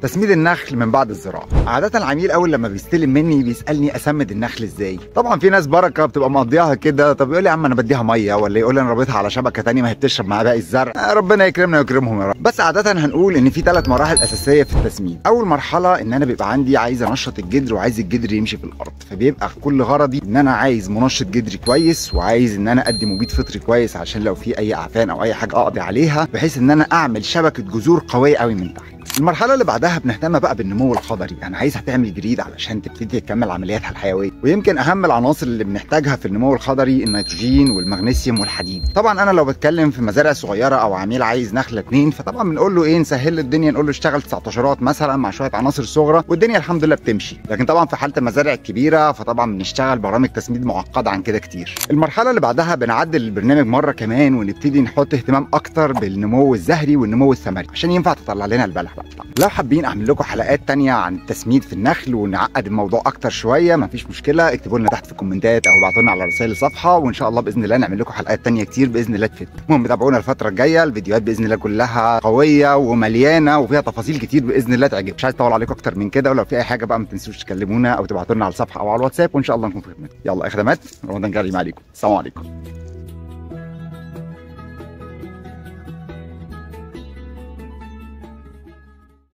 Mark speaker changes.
Speaker 1: تسميد النخل من بعد الزراعه. عاده العميل اول لما بيستلم مني بيسالني اسمد النخل ازاي. طبعا في ناس بركه بتبقى مقضيها كده، طب يقول لي يا عم انا بديها ميه، ولا يقول لي انا رابطها على شبكه ثانيه ما هي بتشرب مع باقي الزرع. ربنا يكرمنا ويكرمهم يا رب. بس عاده هنقول ان في 3 مراحل اساسيه في التسميد. اول مرحله ان انا بيبقى عندي عايز انشط الجدر وعايز الجدر يمشي في الارض، فبيبقى كل غرضي ان انا عايز منشط جدري كويس، وعايز ان انا ادي مبيد فطري كويس عشان لو في اي اعفان او اي حاجه اقضي عليها، بحيث ان انا اعمل شبكه جذور قويه قوي من تحت. المرحله اللي بعدها بنهتم بقى بالنمو الخضري، يعني عايزها تعمل جريد علشان تبتدي تكمل عملياتها الحيويه. ويمكن اهم العناصر اللي بنحتاجها في النمو الخضري النيتروجين والمغنيسيوم والحديد. طبعا انا لو بتكلم في مزارع صغيره او عميل عايز نخله 2، فطبعا بنقول له ايه، نسهل له الدنيا، نقول له اشتغل 19 مثلا مع شويه عناصر صغرى والدنيا الحمد لله بتمشي. لكن طبعا في حاله المزارع الكبيره فطبعا بنشتغل برامج تسميد معقده عن كده كتير. المرحله اللي بعدها بنعدل البرنامج مره كمان، ونبتدي نحط اهتمام اكتر بالنمو الزهري والنمو الثمري عشان ينفع تطلع لنا البلح بقى. لو حابين اعمل لكم حلقات تانية عن التسميد في النخل ونعقد الموضوع اكتر شويه، مفيش مشكله، اكتبوا لنا تحت في الكومنتات او ابعتوا لنا على رسائل الصفحه، وان شاء الله باذن الله نعمل لكم حلقات تانية كتير باذن الله تفيد. المهم تابعونا الفتره الجايه، الفيديوهات باذن الله كلها قويه ومليانه وفيها تفاصيل كتير باذن الله تعجبكم. مش عايز اطول عليكم اكتر من كده، ولو في اي حاجه بقى ما تنسوش تكلمونا او تبعتوا لنا على الصفحه او على الواتساب، وان شاء الله نكون في خدمتكم. يلا يا خدمات، رمضان كريم عليكم، السلام عليكم.